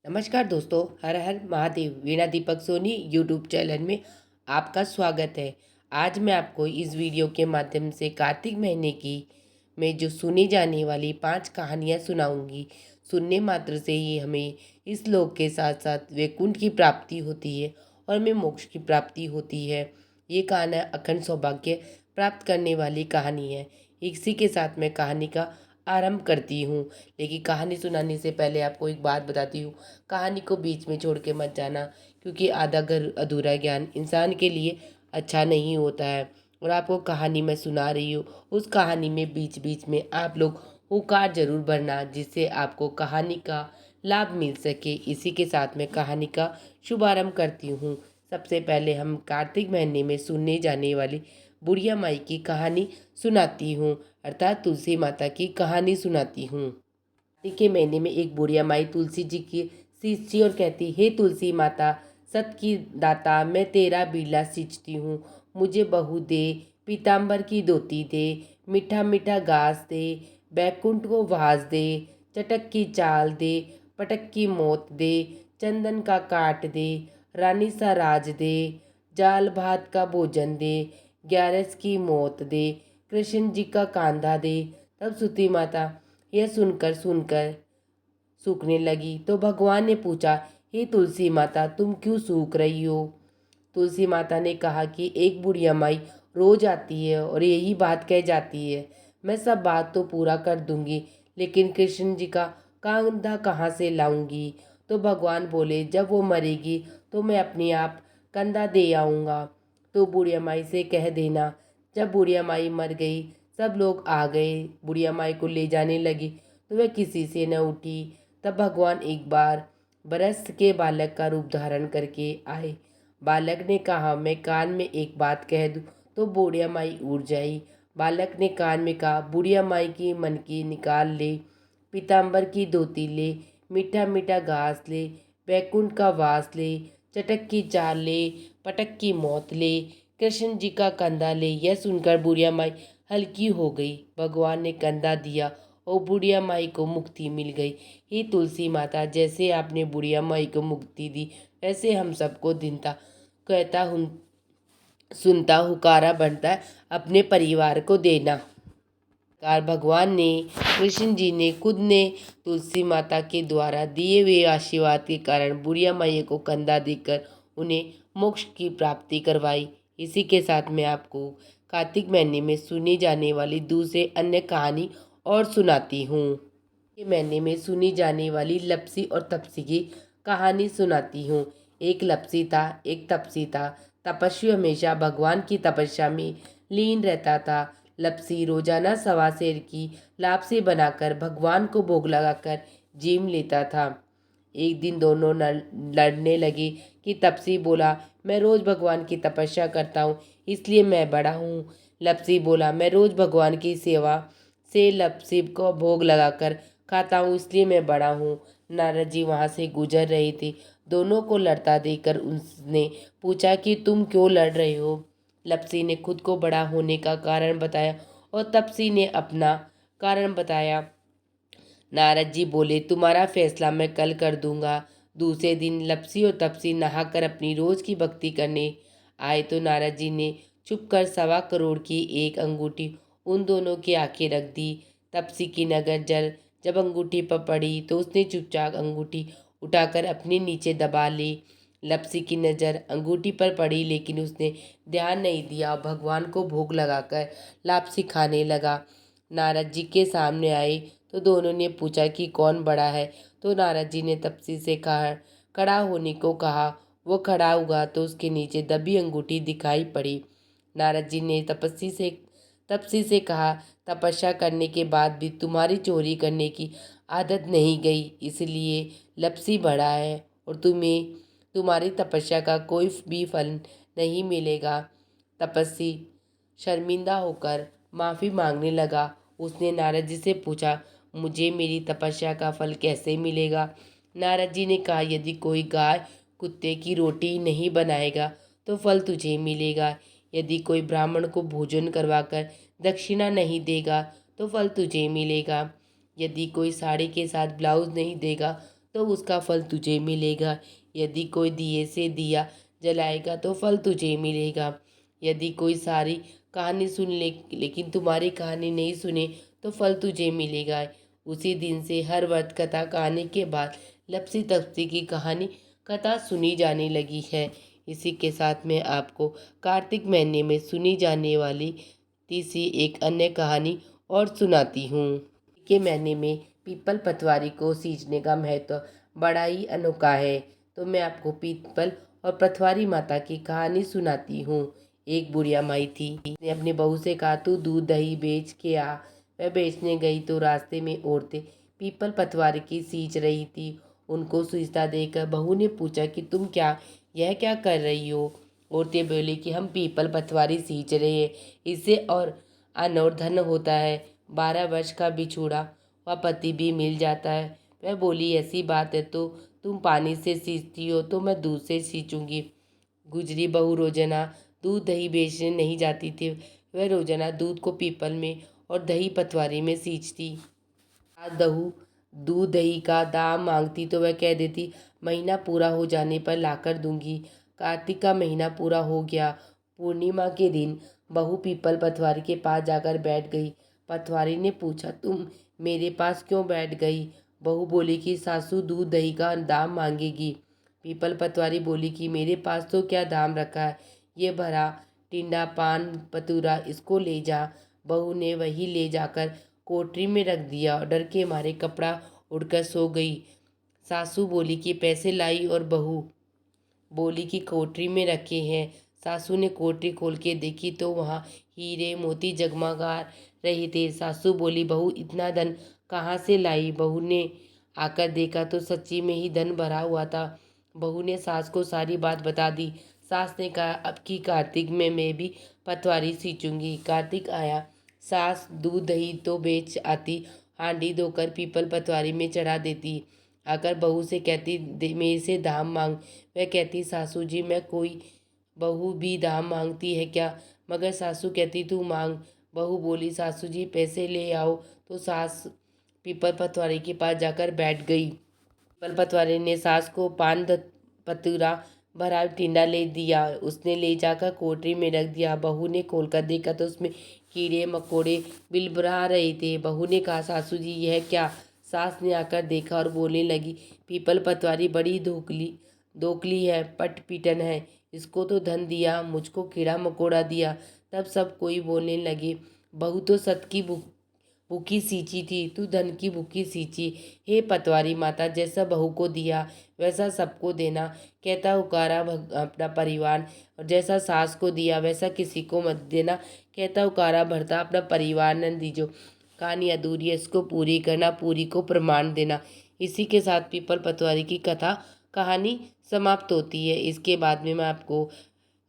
नमस्कार दोस्तों, हर हर महादेव। वीणा Deepak Soni YouTube channel में आपका स्वागत है। आज मैं आपको इस वीडियो के माध्यम से कार्तिक महीने की में जो सुनी जाने वाली 5 कहानियाँ सुनाऊंगी। सुनने मात्र से ही हमें इस लोक के साथ साथ वैकुंठ की प्राप्ति होती है और हमें मोक्ष की प्राप्ति होती है। ये कहानी अखंड सौभाग्य प्राप्त करने वाली कहानी है। इसी के साथ मैं कहानी का आरंभ करती हूँ। लेकिन कहानी सुनाने से पहले आपको एक बात बताती हूँ, कहानी को बीच में छोड़ के मत जाना, क्योंकि आधा घर अधूरा ज्ञान इंसान के लिए अच्छा नहीं होता है। और आपको कहानी मैं सुना रही हूँ, उस कहानी में बीच बीच में आप लोग हुकार जरूर भरना, जिससे आपको कहानी का लाभ मिल सके। इसी के साथ मैं कहानी का शुभारंभ करती हूँ। सबसे पहले हम कार्तिक महीने में सुनने जाने वाली बुढ़िया माई की कहानी सुनाती हूँ, अर्थात तुलसी माता की कहानी सुनाती हूँ। कार्तिक के महीने में एक बुढ़िया माई तुलसी जी की सींचती और कहती, हे तुलसी माता, सत की दाता, मैं तेरा बीड़ा सींचती हूँ। मुझे बहू दे, पीताम्बर की धोती दे, मीठा मीठा घास दे, बैकुंठ को वास दे, चटक की चाल दे, पटक की मौत दे, चंदन का काट दे, रानी सा राज दे, जाल भात का भोजन दे, ग्यारस की मौत दे, कृष्ण जी का कांधा दे। तब सुती माता यह सुनकर सुनकर सूखने लगी। तो भगवान ने पूछा, हे तुलसी माता, तुम क्यों सूख रही हो? तुलसी माता ने कहा कि एक बुढ़िया माई रोज आती है और यही बात कह जाती है। मैं सब बात तो पूरा कर दूंगी, लेकिन कृष्ण जी का कांधा कहाँ से लाऊंगी? तो भगवान बोले, जब वो मरेगी तो मैं अपने आप कंधा दे आऊँगा, तो बुढ़िया माई से कह देना। जब बुढ़िया माई मर गई, सब लोग आ गए, बुढ़िया माई को ले जाने लगी, तो वह किसी से न उठी। तब भगवान एक बार बरस के बालक का रूप धारण करके आए। बालक ने कहा, मैं कान में एक बात कह दूं तो बुढ़िया माई उड़ जाई। बालक ने कान में कहा, बुढ़िया माई की मन की निकाल ले, पीताम्बर की धोती ले, मीठा मीठा घास ले, बैकुंठ का वास ले, चटक की चाल ले, पटक की मौत ले, कृष्ण जी का कंधा ले। यह सुनकर बुढ़िया माई हल्की हो गई। भगवान ने कंधा दिया और बुढ़िया माई को मुक्ति मिल गई। हे तुलसी माता, जैसे आपने बुढ़िया माई को मुक्ति दी, वैसे हम सबको दिनता कहता हूँ, सुनता हुकारा बनता है, अपने परिवार को देना। कार भगवान ने, कृष्ण जी ने खुद ने तुलसी माता के द्वारा दिए हुए आशीर्वाद के कारण बुढ़िया माई को कंधा देकर उन्हें मोक्ष की प्राप्ति करवाई। इसी के साथ मैं आपको कार्तिक महीने में सुनी जाने वाली दूसरे अन्य कहानी और सुनाती हूँ। के महीने में सुनी जाने वाली लपसी और तपसी की कहानी सुनाती हूँ। एक लपसी था, एक तपसी था। तपस्वी हमेशा भगवान की तपस्या में लीन रहता था। लपसी रोजाना सवा सेर की लापसी बनाकर भगवान को भोग लगाकर जीम लेता था। एक दिन दोनों लड़ने लगे कि तपसी बोला, मैं रोज भगवान की तपस्या करता हूँ, इसलिए मैं बड़ा हूँ। लपसी बोला, मैं रोज भगवान की सेवा से लपसी को भोग लगाकर खाता हूँ, इसलिए मैं बड़ा हूँ। नारद जी वहाँ से गुजर रहे थे। दोनों को लड़ता देखकर उसने पूछा कि तुम क्यों लड़ रहे हो? लपसी ने खुद को बड़ा होने का कारण बताया और तपसी ने अपना कारण बताया। नारद जी बोले, तुम्हारा फैसला मैं कल कर दूंगा। दूसरे दिन लपसी और तपसी नहाकर अपनी रोज की भक्ति करने आए तो नारद जी ने छुपकर 1.25 करोड़ की एक अंगूठी उन दोनों की आंखें रख दी। तपसी की नजर जब अंगूठी पर पड़ी तो उसने चुपचाप अंगूठी उठाकर अपने नीचे दबा ली। लपसी की नज़र अंगूठी पर पड़ी, लेकिन उसने ध्यान नहीं दिया और भगवान को भोग लगाकर लापसी खाने लगा। नारद जी के सामने आए तो दोनों ने पूछा कि कौन बड़ा है, तो नारद जी ने तपसी से कहा खड़ा होने को कहा। वो खड़ा हुआ तो उसके नीचे दबी अंगूठी दिखाई पड़ी। नारद जी ने तपसी से कहा, तपस्या करने के बाद भी तुम्हारी चोरी करने की आदत नहीं गई, इसलिए लपसी बड़ा है और तुम्हें तुम्हारी तपस्या का कोई भी फल नहीं मिलेगा। तपस्वी शर्मिंदा होकर माफ़ी मांगने लगा। उसने नारद जी से पूछा, मुझे मेरी तपस्या का फल कैसे मिलेगा? नारद जी ने कहा, यदि कोई गाय कुत्ते की रोटी नहीं बनाएगा तो फल तुझे मिलेगा। यदि कोई ब्राह्मण को भोजन करवाकर दक्षिणा नहीं देगा तो फल तुझे मिलेगा। यदि कोई साड़ी के साथ ब्लाउज नहीं देगा तो उसका फल तुझे मिलेगा। यदि कोई दिए से दिया जलाएगा तो फल तुझे मिलेगा। यदि कोई सारी कहानी सुन ले लेकिन तुम्हारी कहानी नहीं सुने तो फल तुझे मिलेगा। उसी दिन से हर व्रत कथा कहानी के बाद लपसी तपसी की कहानी कथा सुनी जाने लगी है। इसी के साथ में आपको कार्तिक महीने में सुनी जाने वाली तीसरी एक अन्य कहानी और सुनाती हूँ। के महीने में पीपल पतवारी को सींचने का महत्व बड़ा ही अनोखा है। तो मैं आपको पीपल और पतवारी माता की कहानी सुनाती हूँ। एक बुढ़िया माई थी, ने अपनी बहू से कहा तू दूध दही बेच के आ। वह बेचने गई तो रास्ते में औरतें पीपल पतवारी की सींच रही थी। उनको सींचता देखकर बहू ने पूछा कि तुम यह क्या कर रही हो। औरतें बोली कि हम पीपल पतवारी सींच रहे हैं, इससे और अन्न और धन होता है। 12 वर्ष का बिछुड़ा व पति भी मिल जाता है। वह बोली ऐसी बात है तो तुम पानी से सींचती हो तो मैं दूध से सींचूंगी। गुजरी बहू रोजाना दूध दही बेचने नहीं जाती थी। वह रोजाना दूध को पीपल में और दही पतवारी में सींचती। दहू दूध दही का दाम मांगती तो वह कह देती महीना पूरा हो जाने पर लाकर दूंगी। कार्तिक का महीना पूरा हो गया। पूर्णिमा के दिन बहू पीपल पतवारी के पास जाकर बैठ गई। पतवारी ने पूछा तुम मेरे पास क्यों बैठ गई। बहू बोली कि सासू दूध दही का दाम मांगेगी। पीपल पतवारी बोली कि मेरे पास तो क्या दाम रखा है, ये भरा टिंडा पान पतूरा इसको ले जा। बहू ने वही ले जाकर कोठरी में रख दिया और डर के मारे कपड़ा उड़कर सो गई। सासू बोली कि पैसे लाई और बहू बोली कि कोठरी में रखे हैं। सासू ने कोठरी खोल के देखी तो वहाँ हीरे मोती जगमगा रहे थे। सासू बोली बहू इतना धन कहाँ से लाई। बहू ने आकर देखा तो सच्ची में ही धन भरा हुआ था। बहू ने सास को सारी बात बता दी। सास ने कहा अब की कार्तिक में मैं भी पतवारी सींचूंगी। कार्तिक आया, सास दूध दही तो बेच आती, हांडी धोकर पीपल पतवारी में चढ़ा देती। आकर बहू से कहती मेरे से दाम मांग। वह कहती सासू जी मैं कोई बहू भी दाम मांगती है क्या। मगर सासू कहती तू मांग। बहू बोली सासू जी पैसे ले आओ। तो सास पीपल पतवारी के पास जाकर बैठ गई। पीपल पतवारी ने सास को पतूरा भरा टिंडा ले दिया। उसने ले जाकर कोठरी में रख दिया। बहू ने खोलकर देखा तो उसमें कीड़े मकोड़े बिलबुला रहे थे। बहू ने कहा सासू जी यह क्या। सास ने आकर देखा और बोलने लगी पीपल पतवारी बड़ी दोकली है, पट पीटन है। इसको तो धन दिया, मुझको कीड़ा मकोड़ा दिया। तब सब कोई बोलने लगे बहू तो सत की भूखी सींची थी, तू धन की भूखी सींची। हे पतवारी माता जैसा बहू को दिया वैसा सबको देना, कहता हुकारा अपना परिवार। और जैसा सास को दिया वैसा किसी को मत देना, कहता हुकारा भरता अपना परिवार न दीजो। कहानी अधूरी है, इसको पूरी करना, पूरी को प्रमाण देना। इसी के साथ पीपल पतवारी की कथा कहानी समाप्त होती है। इसके बाद में मैं आपको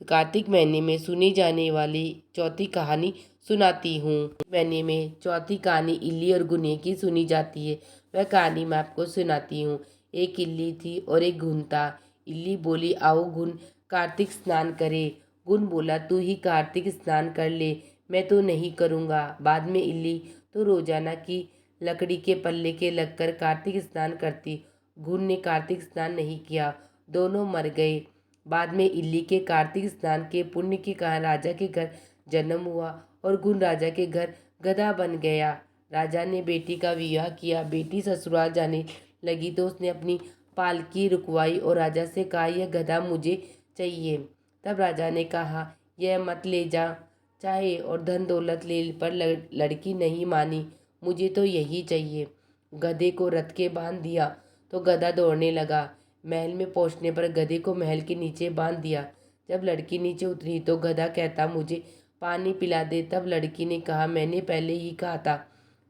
कार्तिक महीने में सुनी जाने वाली चौथी कहानी सुनाती हूँ। महीने में चौथी कहानी इल्ली और गुने की सुनी जाती है। वह कहानी मैं आपको सुनाती हूँ। एक इल्ली थी और एक गुन था। इल्ली बोली आओ गुन कार्तिक स्नान करे। गुन बोला तू ही कार्तिक स्नान कर ले, मैं तो नहीं करूँगा। बाद में इल्ली तो रोजाना की लकड़ी के पल्ले के लगकर कार्तिक स्नान करती। गुन ने कार्तिक स्नान नहीं किया, दोनों मर गए। बाद में इल्ली के कार्तिक स्नान के पुण्य के कारण राजा के घर जन्म हुआ और गुण राजा के घर गधा बन गया। राजा ने बेटी का विवाह किया। बेटी ससुराल जाने लगी तो उसने अपनी पालकी रुकवाई और राजा से कहा यह गधा मुझे चाहिए। तब राजा ने कहा यह मत ले जा, चाहे और धन दौलत ले पर लड़की नहीं मानी, मुझे तो यही चाहिए। गधे को रथ के बांध दिया तो गधा दौड़ने लगा। महल में पहुंचने पर गधे को महल के नीचे बांध दिया। जब लड़की नीचे उतरी तो गधा कहता मुझे पानी पिला दे। तब लड़की ने कहा मैंने पहले ही कहा था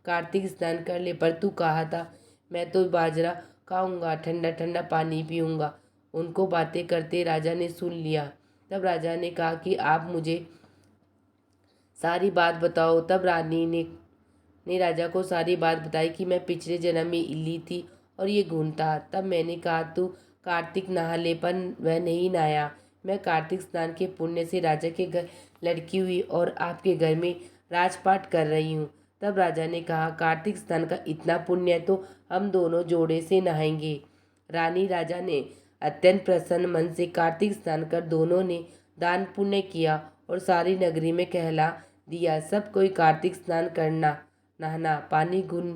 कार्तिक स्नान कर ले, पर तू कहा था मैं तो बाजरा खाऊंगा, ठंडा ठंडा पानी पीऊंगा। उनको बातें करते राजा ने सुन लिया। तब राजा ने कहा कि आप मुझे सारी बात बताओ। तब रानी ने राजा को सारी बात बताई कि मैं पिछले जन्म में इल्ली थी और ये गुण था। तब मैंने कहा तू कार्तिक नहा ले, पर वह नहीं नहाया। मैं कार्तिक स्नान के पुण्य से राजा के घर लड़की हुई और आपके घर में राजपाट कर रही हूँ। तब राजा ने कहा कार्तिक स्नान का इतना पुण्य है तो हम दोनों जोड़े से नहाएंगे। रानी राजा ने अत्यंत प्रसन्न मन से कार्तिक स्नान कर दोनों ने दान पुण्य किया और सारी नगरी में कहला दिया, सब कोई कार्तिक स्नान करना, नहाना, पानी गुण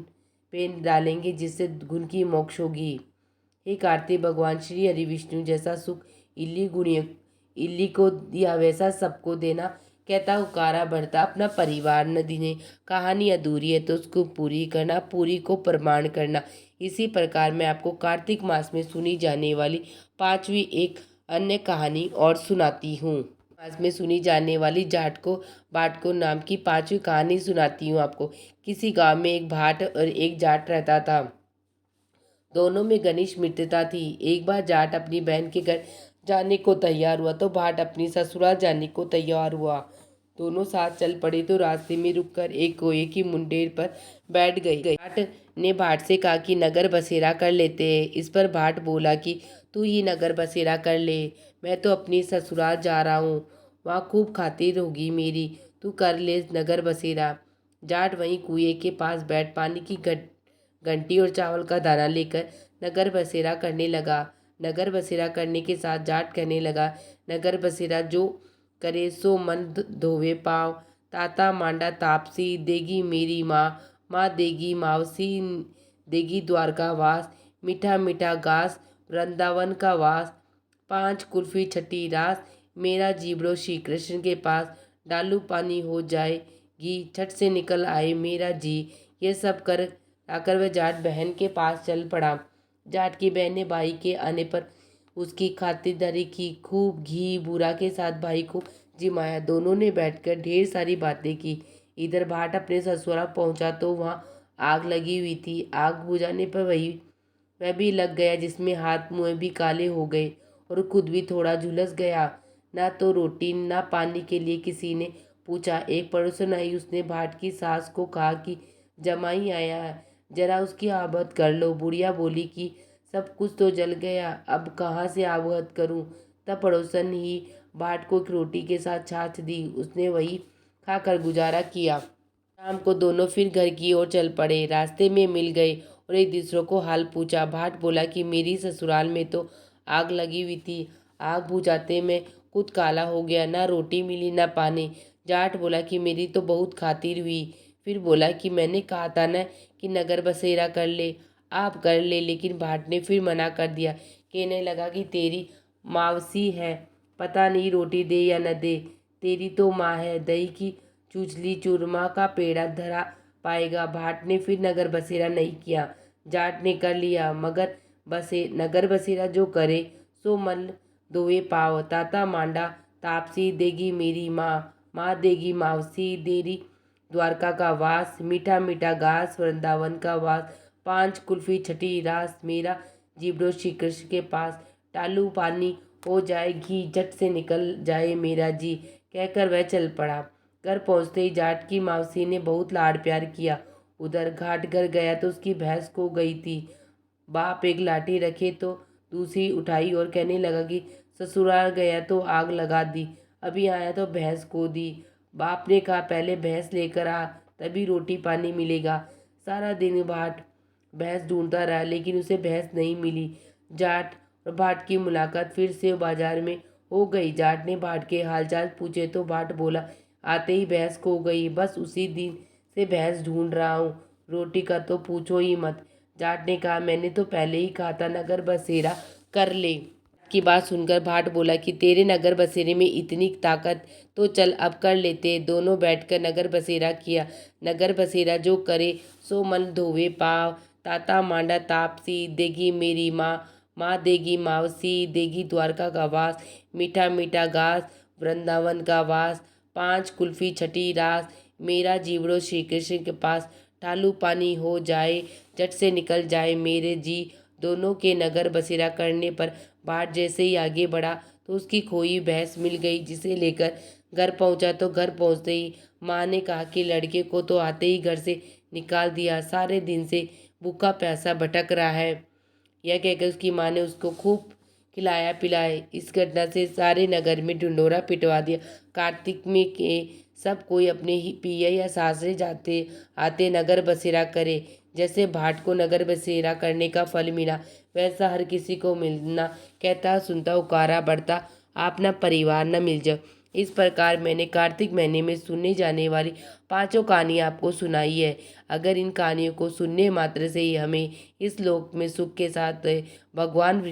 पे डालेंगे जिससे गुण की मोक्ष होगी। हे कार्तिक भगवान श्री हरि विष्णु, जैसा सुख इल्ली को दिया वैसा सबको देना, कहता हुकारा बढ़ता अपना परिवार न देने। कहानी अधूरी है तो उसको पूरी करना, पूरी को प्रमाण करना। इसी प्रकार मैं आपको कार्तिक मास में सुनी जाने वाली पांचवी एक अन्य कहानी और सुनाती हूँ। मास में सुनी जाने वाली जाट को बाट को नाम की पांचवी कहानी सुनाती हूँ आपको। किसी गांव में एक भाट और एक जाट रहता था। दोनों में घनिष्ठ मित्रता थी। एक बार जाट अपनी बहन के घर जाने को तैयार हुआ तो भाट अपनी ससुराल जाने को तैयार हुआ। दोनों साथ चल पड़े तो रास्ते में रुककर एक कोए की मुंडेर पर बैठ गई। भाट ने भाट से कहा कि नगर बसेरा कर लेते हैं। इस पर भाट बोला कि तू ही नगर बसेरा कर ले, मैं तो अपनी ससुराल जा रहा हूँ, वहाँ खूब खातिर होगी मेरी, तू कर ले नगर बसेरा। जाट वहीं कुएं के पास बैठ पानी की घंटी और चावल का दाना लेकर नगर बसेरा करने लगा। नगर बसेरा करने के साथ जाट कहने लगा, नगर बसेरा जो करे सो मन धोवे पाँव, ताता मांडा तापसी देगी मेरी माँ, माँ देगी मावसी देगी द्वारका वास, मीठा मीठा घास वृंदावन का वास, 5 कुल्फी छठी रास, मेरा जीबड़ो श्री कृष्ण के पास, डालू पानी हो जाएगी छट से निकल आए मेरा जी। ये सब कर आकर वह जाट बहन के पास चल पड़ा। जाट की बहन ने भाई के आने पर उसकी खातिरदारी की, खूब घी बूरा के साथ भाई को जिमाया। दोनों ने बैठकर ढेर सारी बातें की। इधर भाट अपने ससुराल पहुंचा तो वहाँ आग लगी हुई थी। आग बुझाने पर वह भी लग गया, जिसमें हाथ मुँह भी काले हो गए और खुद भी थोड़ा झुलस गया। ना तो रोटी ना पानी के लिए किसी ने पूछा। एक पड़ोसन आई, उसने भाट की सास को कहा कि जमाई आया है, जरा उसकी आबद कर लो। बुढ़िया बोली कि सब कुछ तो जल गया, अब कहाँ से आबद करूं। तब पड़ोसन ही भाट को एक रोटी के साथ छाछ दी। उसने वही खाकर गुजारा किया। शाम को दोनों फिर घर की ओर चल पड़े। रास्ते में मिल गए और एक दूसरे को हाल पूछा। भाट बोला कि मेरी ससुराल में तो आग लगी हुई थी, आग बुझाते में खुद काला हो गया, ना रोटी मिली ना पानी। जाट बोला कि मेरी तो बहुत खातिर हुई। फिर बोला कि मैंने कहा था ना कि नगर बसेरा कर ले, आप कर ले। लेकिन भाट ने फिर मना कर दिया। कहने लगा कि तेरी मावसी है, पता नहीं रोटी दे या न दे, तेरी तो माँ है, दही की चुचली चूरमा का पेड़ा धरा पाएगा। भाट ने फिर नगर बसेरा नहीं किया। जाट ने कर लिया, मगर नगर बसेरा जो करे सो मन धोए पाव, ताता मांडा तापसी देगी मेरी माँ, माँ देगी मावसी देरी द्वारका का वास, मीठा मीठा घास वृंदावन का वास, 5 कुल्फी छठी रास, मेरा जीबड़ो श्री कृष्ण के पास, टालू पानी हो जाए घी झट से निकल जाए मेरा जी। कहकर वह चल पड़ा। घर पहुंचते ही जाट की मावसी ने बहुत लाड प्यार किया। उधर घाट घर गया तो उसकी भैंस खो गई थी। बाप एक लाठी रखे तो दूसरी उठाई और कहने लगा कि ससुराल गया तो आग लगा दी, अभी आया तो भैंस खो दी। बाप ने कहा पहले भैंस लेकर आ, तभी रोटी पानी मिलेगा। सारा दिन भाट भैंस ढूंढता रहा, लेकिन उसे भैंस नहीं मिली। जाट और भाट की मुलाकात फिर से बाजार में हो गई। जाट ने भाट के हालचाल पूछे तो भाट बोला, आते ही भैंस खो गई, बस उसी दिन से भैंस ढूंढ रहा हूँ, रोटी का तो पूछो ही मत। जाट ने कहा मैंने तो पहले ही कहा था नगर बसेरा कर ले। की बात सुनकर भाट बोला कि तेरे नगर बसेरे में इतनी ताकत, तो चल अब कर लेते। दोनों बैठकर नगर बसेरा किया। नगर बसेरा जो करे सो मन धोवे पाव, ताता मांडा तापसी देगी मेरी माँ, माँ देगी मावसी देगी द्वारका का वास, मीठा मीठा घास वृंदावन का वास, 5 कुल्फी छठी रास, मेरा जीवड़ो श्री कृष्ण के पास, ठालू पानी हो जाए झट से निकल जाए मेरे जी। दोनों के नगर बसेरा करने पर भाट जैसे ही आगे बढ़ा तो उसकी खोई भैंस मिल गई, जिसे लेकर घर पहुंचा तो घर पहुंचते ही माँ ने कहा कि लड़के को तो आते ही घर से निकाल दिया, सारे दिन से भूखा प्यासा भटक रहा है। यह कहकर उसकी माँ ने उसको खूब खिलाया पिलाया। इस घटना से सारे नगर में ढिंढोरा पिटवा दिया। कार्तिक में के सब कोई अपने ही पिया या सासरे जाते आते नगर बसेरा करे। जैसे भाट को नगर बसेरा करने का फल मिला, वैसा हर किसी को मिलना। कहता सुनता उकारा बढ़ता, आप ना परिवार न मिल जाओ। इस प्रकार मैंने कार्तिक महीने में सुनने जाने वाली 5 कहानियाँ आपको सुनाई है। अगर इन कहानियों को सुनने मात्र से ही हमें इस लोक में सुख के साथ भगवान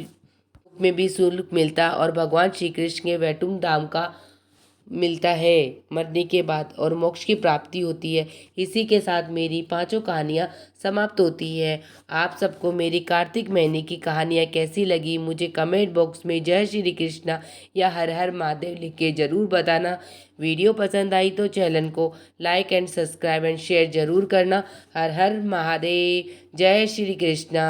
में भी सुख मिलता और भगवान श्री कृष्ण के वैकुंठ धाम का मिलता है मरने के बाद और मोक्ष की प्राप्ति होती है। इसी के साथ मेरी 5 कहानियाँ समाप्त होती है। आप सबको मेरी कार्तिक महीने की कहानियाँ कैसी लगी मुझे कमेंट बॉक्स में जय श्री कृष्णा या हर हर महादेव लिख के ज़रूर बताना। वीडियो पसंद आई तो चैनल को like and subscribe and share ज़रूर करना। हर हर महादेव, जय श्री कृष्णा।